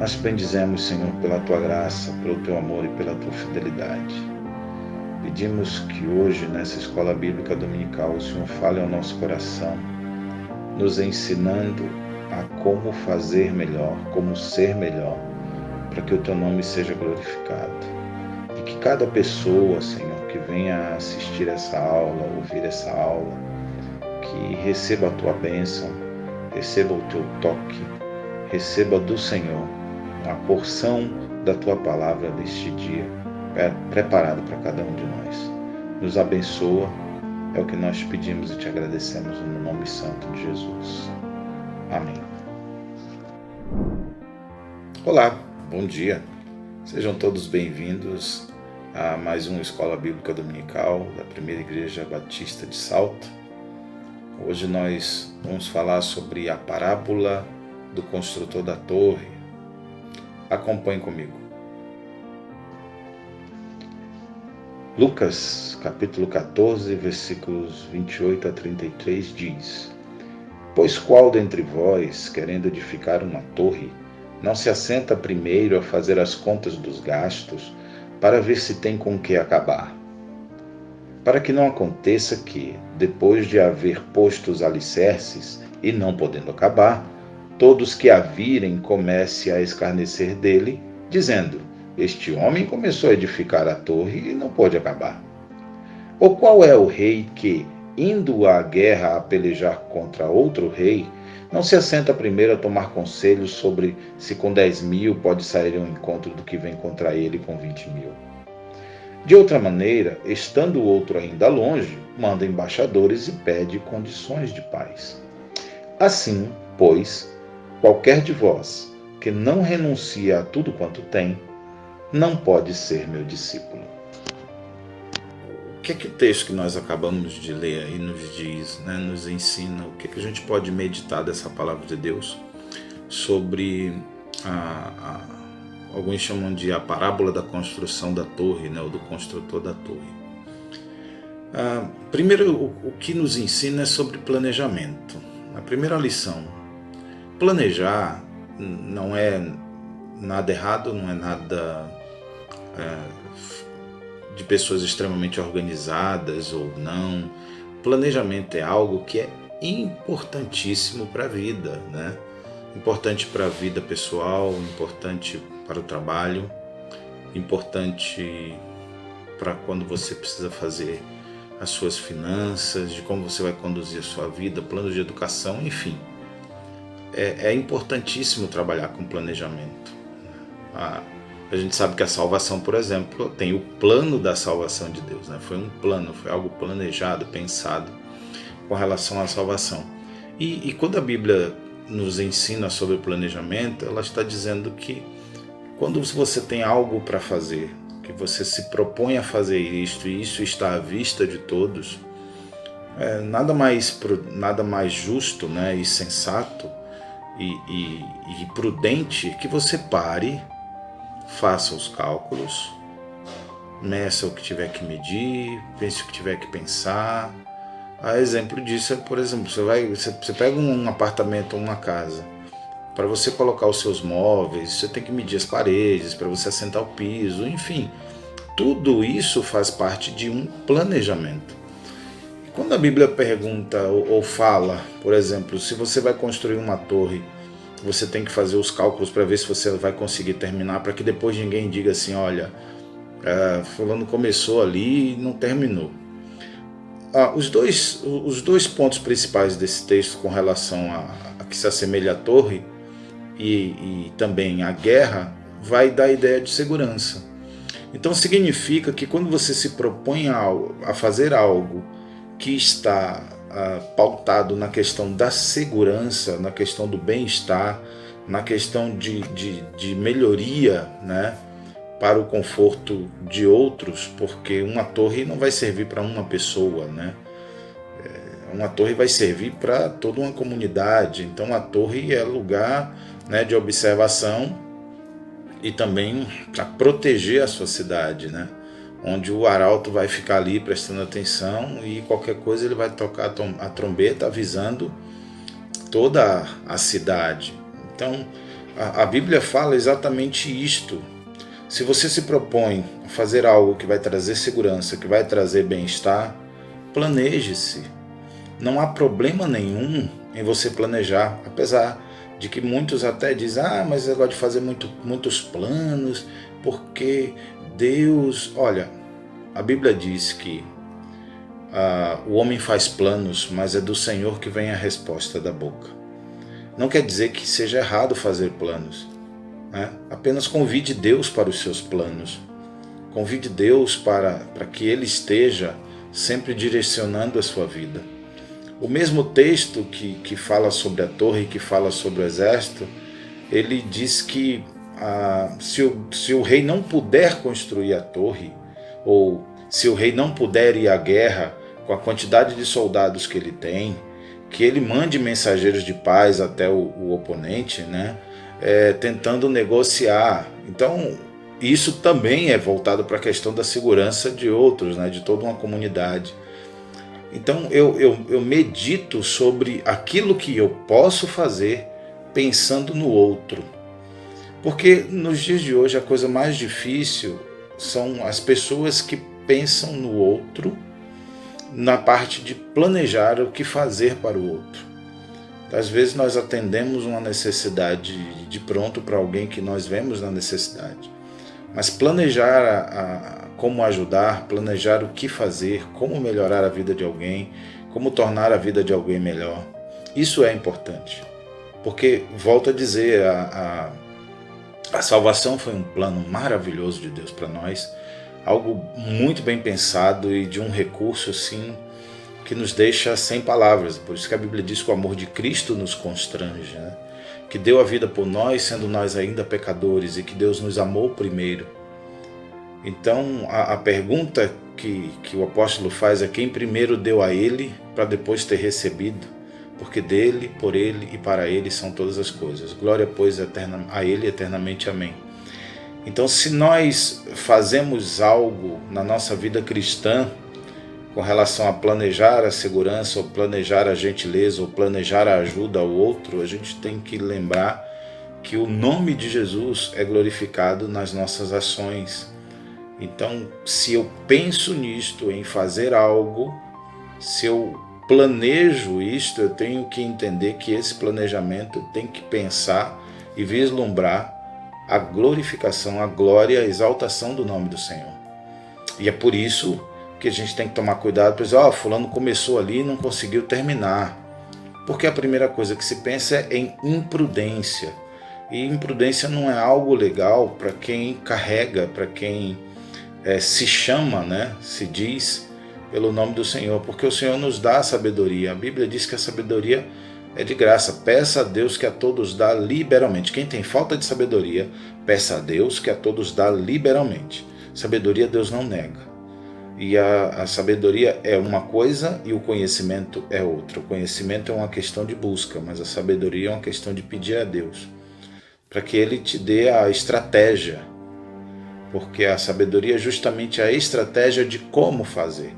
Nós bendizemos, Senhor, pela Tua graça, pelo Teu amor e pela Tua fidelidade. Pedimos que hoje, nessa escola bíblica dominical, o Senhor fale ao nosso coração, nos ensinando a como fazer melhor, como ser melhor, para que o Teu nome seja glorificado. E que cada pessoa, Senhor, que venha assistir essa aula, ouvir essa aula, que receba a Tua bênção, receba o Teu toque, receba do Senhor a porção da Tua palavra deste dia, preparada para cada um de nós. Nos abençoa, é o que nós pedimos e te agradecemos no nome santo de Jesus. Amém. Olá, bom dia. Sejam todos bem-vindos a mais uma Escola Bíblica Dominical da Primeira Igreja Batista de Salto. Hoje nós vamos falar sobre a parábola do construtor da torre. Acompanhe comigo. Lucas, capítulo 14, versículos 28 a 33 diz: Pois qual dentre vós, querendo edificar uma torre, não se assenta primeiro a fazer as contas dos gastos, para ver se tem com que acabar? Para que não aconteça que, depois de haver posto os alicerces, e não podendo acabar, todos que a virem comecem a escarnecer dele, dizendo: Este homem começou a edificar a torre e não pôde acabar. Ou qual é o rei que, indo à guerra a pelejar contra outro rei, não se assenta primeiro a tomar conselhos sobre se com 10.000 pode sair ao encontro do que vem contra ele com 20.000? De outra maneira, estando o outro ainda longe, manda embaixadores e pede condições de paz. Assim, pois, qualquer de vós que não renuncia a tudo quanto tem, não pode ser meu discípulo. O que é que o texto que nós acabamos de ler aí nos diz, nos ensina? O que é que a gente pode meditar dessa palavra de Deus sobre alguns chamam de a parábola da construção da torre, ou do construtor da torre? Primeiro, o que nos ensina é sobre planejamento. A primeira lição: planejar não é nada errado, não é nada de pessoas extremamente organizadas ou não. Planejamento é algo que é importantíssimo para a vida, Importante para a vida pessoal, importante para o trabalho, importante para quando você precisa fazer as suas finanças, de como você vai conduzir a sua vida, plano de educação, enfim. É importantíssimo trabalhar com planejamento. A gente sabe que a salvação, por exemplo, tem o plano da salvação de Deus, Foi um plano, foi algo planejado, pensado com relação à salvação. E quando a Bíblia nos ensina sobre planejamento, ela está dizendo que quando você tem algo para fazer, que você se propõe a fazer isto, e isso está à vista de todos, nada mais justo, e sensato e prudente que você pare, faça os cálculos, meça o que tiver que medir, pense o que tiver que pensar. A exemplo disso é, por exemplo, você pega um apartamento ou uma casa, para você colocar os seus móveis, você tem que medir as paredes, para você assentar o piso, enfim, tudo isso faz parte de um planejamento. E quando a Bíblia pergunta ou fala, por exemplo, se você vai construir uma torre, você tem que fazer os cálculos para ver se você vai conseguir terminar, para que depois ninguém diga assim: olha, fulano começou ali e não terminou. Os dois pontos principais desse texto com relação a que se assemelha à torre e também à guerra vai dar a ideia de segurança. Então significa que quando você se propõe a fazer algo que está pautado na questão da segurança, na questão do bem-estar, na questão de melhoria, para o conforto de outros, porque uma torre não vai servir para uma pessoa, Uma torre vai servir para toda uma comunidade. Então a torre é lugar, de observação e também para proteger a sua cidade, onde o arauto vai ficar ali prestando atenção e qualquer coisa ele vai tocar a trombeta avisando toda a cidade. Então, a Bíblia fala exatamente isto. Se você se propõe a fazer algo que vai trazer segurança, que vai trazer bem-estar, planeje-se. Não há problema nenhum em você planejar, apesar de que muitos até dizem, mas eu gosto de fazer muitos planos, porque Deus... Olha, a Bíblia diz que o homem faz planos, mas é do Senhor que vem a resposta da boca. Não quer dizer que seja errado fazer planos, né? Apenas convide Deus para os seus planos. Convide Deus para que Ele esteja sempre direcionando a sua vida. O mesmo texto que fala sobre a torre, que fala sobre o exército, ele diz que se o rei não puder construir a torre, ou se o rei não puder ir à guerra com a quantidade de soldados que ele tem, que ele mande mensageiros de paz até o oponente, né, tentando negociar. Então, isso também é voltado para a questão da segurança de outros, né, de toda uma comunidade. Então, eu medito sobre aquilo que eu posso fazer pensando no outro. Porque nos dias de hoje a coisa mais difícil são as pessoas que pensam no outro na parte de planejar o que fazer para o outro. Às vezes nós atendemos uma necessidade de pronto para alguém que nós vemos na necessidade. Mas planejar como ajudar, planejar o que fazer, como melhorar a vida de alguém, como tornar a vida de alguém melhor, isso é importante. Porque, volto a dizer, a salvação foi um plano maravilhoso de Deus para nós, algo muito bem pensado e de um recurso assim que nos deixa sem palavras. Por isso que a Bíblia diz que o amor de Cristo nos constrange, né? Que deu a vida por nós, sendo nós ainda pecadores, e que Deus nos amou primeiro. Então a pergunta que o apóstolo faz é quem primeiro deu a Ele para depois ter recebido, porque dele, por Ele e para Ele são todas as coisas. Glória, pois, a Ele eternamente. Amém. Então, se nós fazemos algo na nossa vida cristã com relação a planejar a segurança, ou planejar a gentileza, ou planejar a ajuda ao outro, a gente tem que lembrar que o nome de Jesus é glorificado nas nossas ações. Então, se eu penso nisto, em fazer algo, se eu planejo isto, eu tenho que entender que esse planejamento tem que pensar e vislumbrar a glorificação, a glória, a exaltação do nome do Senhor. E é por isso que a gente tem que tomar cuidado, pois fulano começou ali e não conseguiu terminar. Porque a primeira coisa que se pensa é em imprudência. E imprudência não é algo legal para quem carrega, para quem se chama, né, se diz pelo nome do Senhor, porque o Senhor nos dá a sabedoria. A Bíblia diz que a sabedoria é de graça. Peça a Deus que a todos dá liberalmente. Quem tem falta de sabedoria, peça a Deus que a todos dá liberalmente. Sabedoria Deus não nega. E a sabedoria é uma coisa e o conhecimento é outra. O conhecimento é uma questão de busca, mas a sabedoria é uma questão de pedir a Deus para que Ele te dê a estratégia. Porque a sabedoria é justamente a estratégia de como fazer.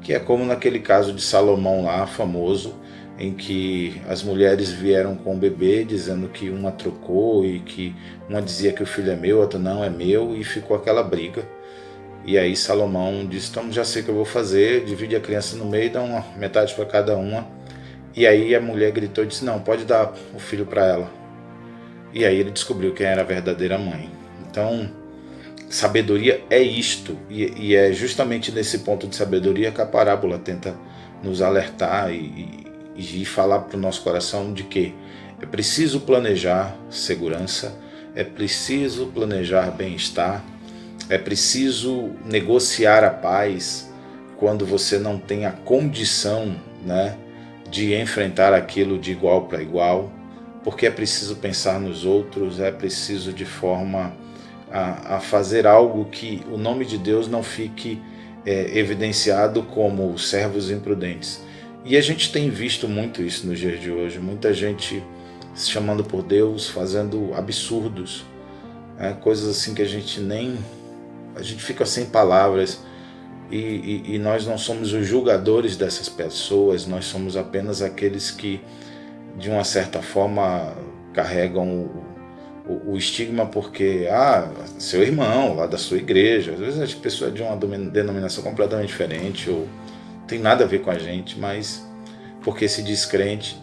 Que é como naquele caso de Salomão lá, famoso, em que as mulheres vieram com o bebê dizendo que uma trocou e que uma dizia que o filho é meu, outra não é meu, e ficou aquela briga. E aí Salomão disse, então já sei o que eu vou fazer, divide a criança no meio, dá uma metade para cada uma. E aí a mulher gritou e disse, não, pode dar o filho para ela. E aí ele descobriu quem era a verdadeira mãe. Então, sabedoria é isto, e é justamente nesse ponto de sabedoria que a parábola tenta nos alertar e falar para o nosso coração de que é preciso planejar segurança, é preciso planejar bem-estar, é preciso negociar a paz quando você não tem a condição, né, de enfrentar aquilo de igual para igual, porque é preciso pensar nos outros, é preciso de forma a fazer algo que o nome de Deus não fique evidenciado como servos imprudentes. E a gente tem visto muito isso nos dias de hoje, muita gente se chamando por Deus, fazendo absurdos, coisas assim que a gente fica sem palavras, e nós não somos os julgadores dessas pessoas, nós somos apenas aqueles que, de uma certa forma, carregam o estigma porque, seu irmão lá da sua igreja, às vezes a pessoa é de uma denominação completamente diferente, ou tem nada a ver com a gente, mas porque se diz crente.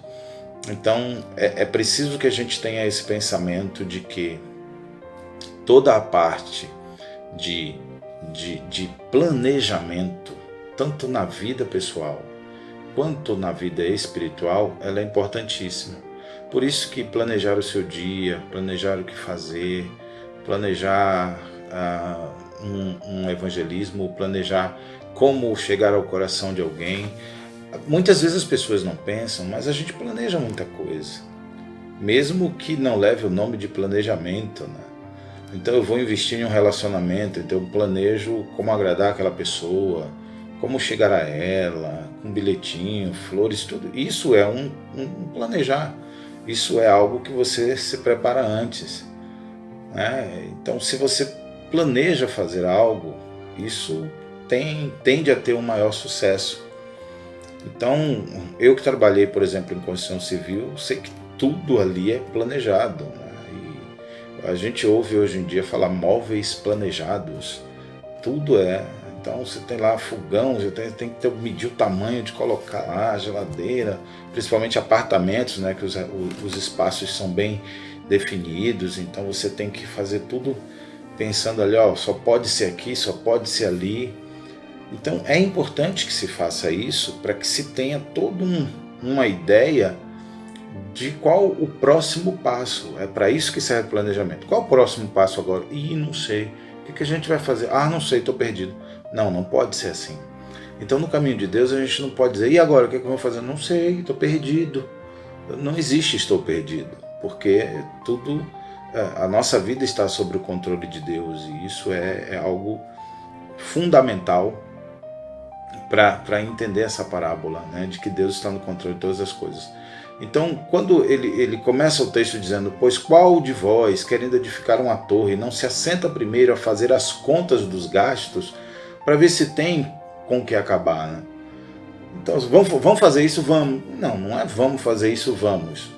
Então é preciso que a gente tenha esse pensamento de que toda a parte de planejamento, tanto na vida pessoal quanto na vida espiritual, ela é importantíssima. Por isso que planejar o seu dia, planejar o que fazer, planejar um evangelismo, planejar como chegar ao coração de alguém. Muitas vezes as pessoas não pensam, mas a gente planeja muita coisa, mesmo que não leve o nome de planejamento, né? Então eu vou investir em um relacionamento, então eu planejo como agradar aquela pessoa, como chegar a ela, com bilhetinho, flores, tudo. Isso é um planejar. Isso é algo que você se prepara antes, né? Então, se você planeja fazer algo, isso tende a ter um maior sucesso. Então, eu que trabalhei, por exemplo, em construção civil, sei que tudo ali é planejado, né? E a gente ouve hoje em dia falar móveis planejados, tudo é. Então você tem lá fogão, você tem que medir o tamanho de colocar lá a geladeira, principalmente apartamentos, né, que os espaços são bem definidos, então você tem que fazer tudo pensando ali, só pode ser aqui, só pode ser ali. Então é importante que se faça isso para que se tenha toda uma ideia de qual o próximo passo. É para isso que serve o planejamento. Qual o próximo passo agora? Não sei. O que a gente vai fazer? Não sei, estou perdido. Não pode ser assim. Então no caminho de Deus a gente não pode dizer, e agora, o que eu vou fazer? Não sei, estou perdido. Não existe estou perdido, porque a nossa vida está sob o controle de Deus, e isso é algo fundamental para entender essa parábola, né, de que Deus está no controle de todas as coisas. Então, quando ele começa o texto dizendo, pois qual de vós, querendo edificar uma torre, não se assenta primeiro a fazer as contas dos gastos, para ver se tem com o que acabar, né? Então, vamos fazer isso? Vamos. Não é vamos fazer isso, vamos.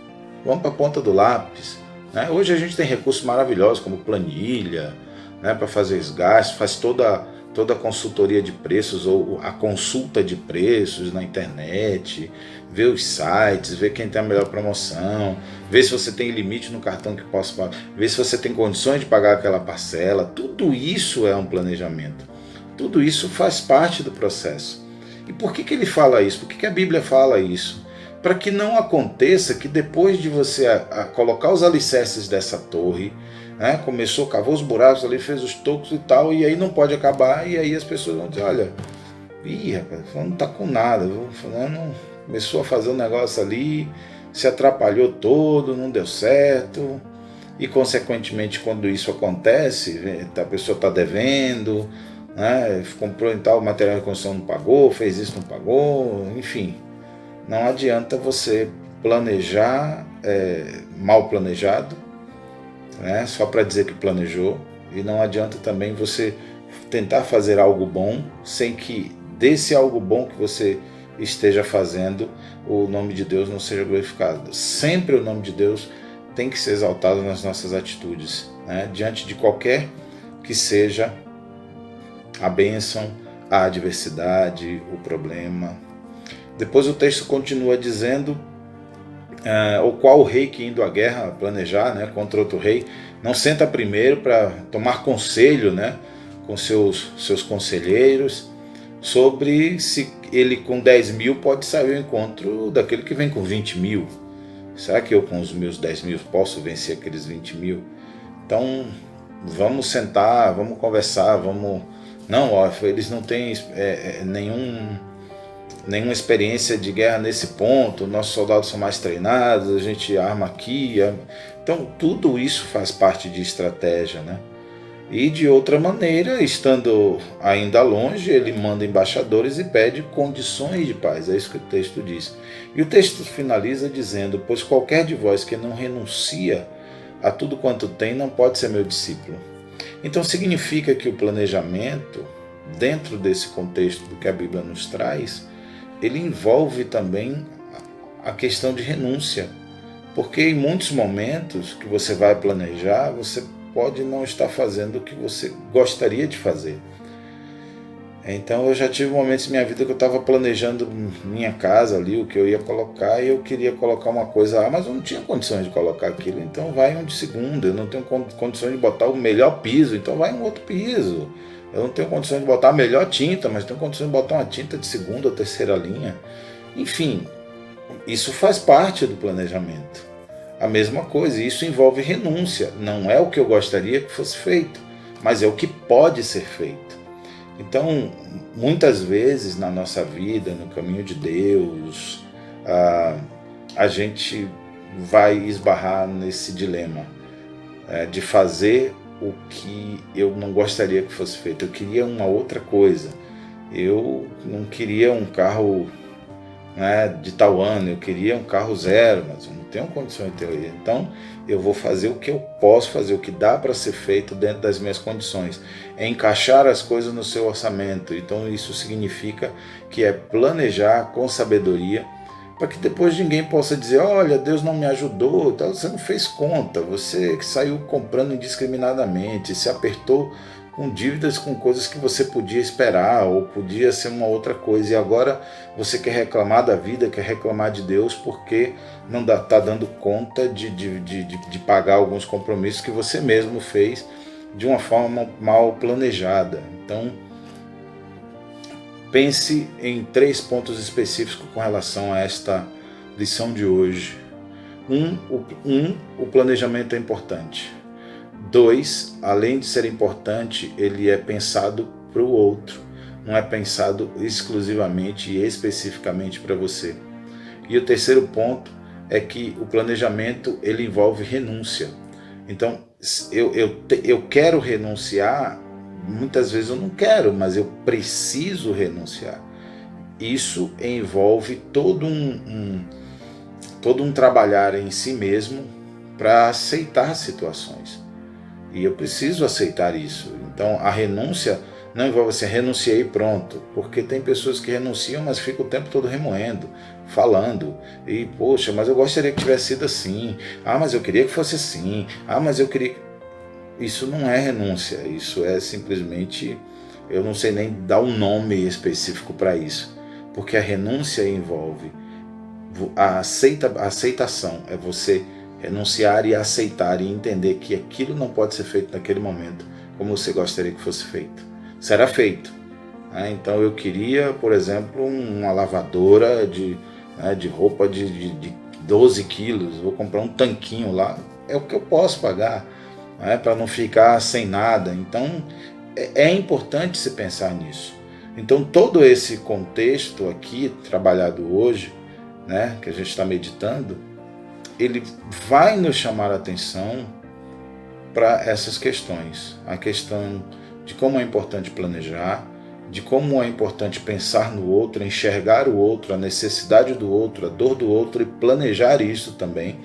Vamos para a ponta do lápis, né? Hoje a gente tem recursos maravilhosos, como planilha, né, para fazer os gastos, faz toda a consultoria de preços ou a consulta de preços na internet, ver os sites, ver quem tem a melhor promoção, ver se você tem limite no cartão que possa pagar, ver se você tem condições de pagar aquela parcela. Tudo isso é um planejamento. Tudo isso faz parte do processo. E por que ele fala isso? Por que a Bíblia fala isso? Para que não aconteça que depois de você colocar os alicerces dessa torre, né, começou, cavou os buracos ali, fez os tocos e tal, e aí não pode acabar, e aí as pessoas vão dizer, olha, rapaz, não está com nada, fulano começou a fazer um negócio ali, se atrapalhou todo, não deu certo, e consequentemente quando isso acontece, a pessoa está devendo, né, comprou em tal material de construção, não pagou, fez isso, não pagou, enfim, não adianta você planejar mal planejado, né, só para dizer que planejou, e não adianta também você tentar fazer algo bom sem que desse algo bom que você esteja fazendo o nome de Deus não seja glorificado. Sempre o nome de Deus tem que ser exaltado nas nossas atitudes, né, diante de qualquer que seja a bênção, a adversidade, o problema. Depois o texto continua dizendo o qual o rei que indo à guerra planejar, né, contra outro rei, não senta primeiro para tomar conselho, né, com seus conselheiros sobre se ele com 10 mil pode sair ao encontro daquele que vem com 20 mil. Será que eu com os meus 10 mil posso vencer aqueles 20 mil? Então vamos sentar, vamos conversar, vamos... Não, eles não têm nenhuma experiência de guerra nesse ponto, nossos soldados são mais treinados, a gente arma aqui. Então tudo isso faz parte de estratégia, né? E de outra maneira, estando ainda longe, ele manda embaixadores e pede condições de paz. É isso que o texto diz. E o texto finaliza dizendo, pois qualquer de vós que não renuncia a tudo quanto tem não pode ser meu discípulo. Então significa que o planejamento, dentro desse contexto do que a Bíblia nos traz, ele envolve também a questão de renúncia. Porque em muitos momentos que você vai planejar, você pode não estar fazendo o que você gostaria de fazer. Então eu já tive momentos em minha vida que eu estava planejando minha casa ali, o que eu ia colocar, e eu queria colocar uma coisa lá, mas eu não tinha condições de colocar aquilo, então vai um de segunda. Eu não tenho condições de botar o melhor piso, então vai um outro piso. Eu não tenho condições de botar a melhor tinta, mas tenho condições de botar uma tinta de segunda ou terceira linha. Enfim, isso faz parte do planejamento. A mesma coisa, isso envolve renúncia. Não é o que eu gostaria que fosse feito, mas é o que pode ser feito. Então, muitas vezes na nossa vida, no caminho de Deus, a gente vai esbarrar nesse dilema de fazer o que eu não gostaria que fosse feito. Eu queria uma outra coisa. Eu não queria um carro de tal ano, eu queria um carro zero, mas eu não tenho condições de ter ele. Então eu vou fazer o que eu posso fazer, o que dá para ser feito dentro das minhas condições. É encaixar as coisas no seu orçamento. Então isso significa que é planejar com sabedoria, para que depois ninguém possa dizer: olha, Deus não me ajudou, você não fez conta, você que saiu comprando indiscriminadamente, se apertou com dívidas, com coisas que você podia esperar, ou podia ser uma outra coisa, e agora você quer reclamar da vida, quer reclamar de Deus, porque não está dando conta de pagar alguns compromissos que você mesmo fez de uma forma mal planejada. Então, pense em 3 pontos específicos com relação a esta lição de hoje. O planejamento é importante. 2, além de ser importante, ele é pensado para o outro, não é pensado exclusivamente e especificamente para você. E o terceiro ponto é que o planejamento ele envolve renúncia. Então, eu quero renunciar, muitas vezes eu não quero, mas eu preciso renunciar. Isso envolve todo um trabalhar em si mesmo para aceitar situações. E eu preciso aceitar isso. Então a renúncia não envolve assim, renunciei e pronto. Porque tem pessoas que renunciam, mas ficam o tempo todo remoendo, falando. E, poxa, mas eu gostaria que tivesse sido assim. Ah, mas eu queria que fosse assim. Ah, mas eu queria... Isso não é renúncia. Isso é simplesmente... Eu não sei nem dar um nome específico para isso. Porque a renúncia envolve a aceitação. É você renunciar e aceitar e entender que aquilo não pode ser feito naquele momento como você gostaria que fosse feito. Será feito. Então eu queria, por exemplo, uma lavadora de roupa de 12 quilos, vou comprar um tanquinho lá, é o que eu posso pagar, para não ficar sem nada. Então é importante se pensar nisso. Então todo esse contexto aqui, trabalhado hoje, que a gente está meditando, ele vai nos chamar a atenção para essas questões. A questão de como é importante planejar, de como é importante pensar no outro, enxergar o outro, a necessidade do outro, a dor do outro e planejar isso também,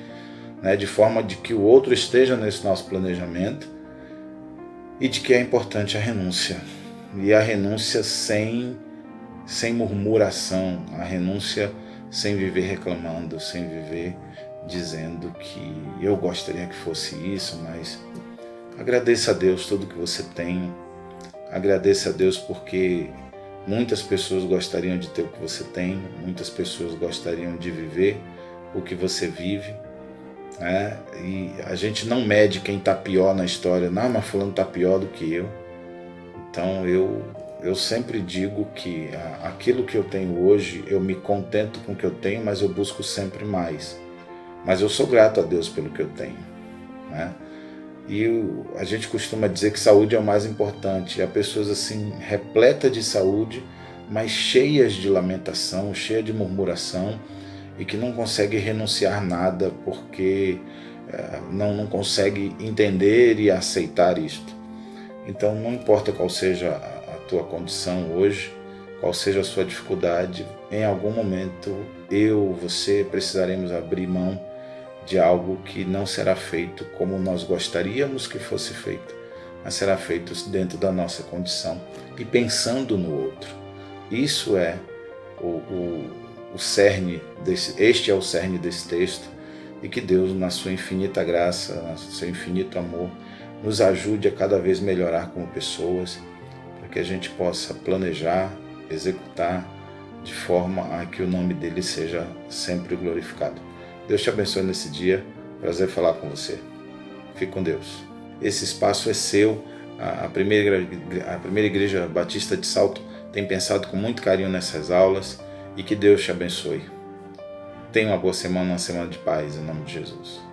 de forma de que o outro esteja nesse nosso planejamento, e de que é importante a renúncia. E a renúncia sem murmuração, a renúncia sem viver reclamando, sem viver dizendo que eu gostaria que fosse isso, mas agradeça a Deus tudo que você tem, agradeça a Deus porque muitas pessoas gostariam de ter o que você tem, muitas pessoas gostariam de viver o que você vive, e a gente não mede quem está pior na história, não, mas fulano está pior do que eu. Então eu sempre digo que aquilo que eu tenho hoje, eu me contento com o que eu tenho, mas eu busco sempre mais. Mas eu sou grato a Deus pelo que eu tenho. E a gente costuma dizer que saúde é o mais importante. Há pessoas assim, repletas de saúde, mas cheias de lamentação, cheias de murmuração, e que não conseguem renunciar nada porque não conseguem entender e aceitar isto. Então não importa qual seja a tua condição hoje, qual seja a sua dificuldade, em algum momento você precisaremos abrir mão de algo que não será feito como nós gostaríamos que fosse feito, mas será feito dentro da nossa condição e pensando no outro. Isso é o cerne este é o cerne desse texto, e que Deus, na sua infinita graça, no seu infinito amor, nos ajude a cada vez melhorar como pessoas, para que a gente possa planejar, executar de forma a que o nome dele seja sempre glorificado. Deus te abençoe nesse dia. Prazer falar com você. Fique com Deus. Esse espaço é seu. A primeira Igreja Batista de Salto tem pensado com muito carinho nessas aulas, e que Deus te abençoe. Tenha uma boa semana, uma semana de paz, em nome de Jesus.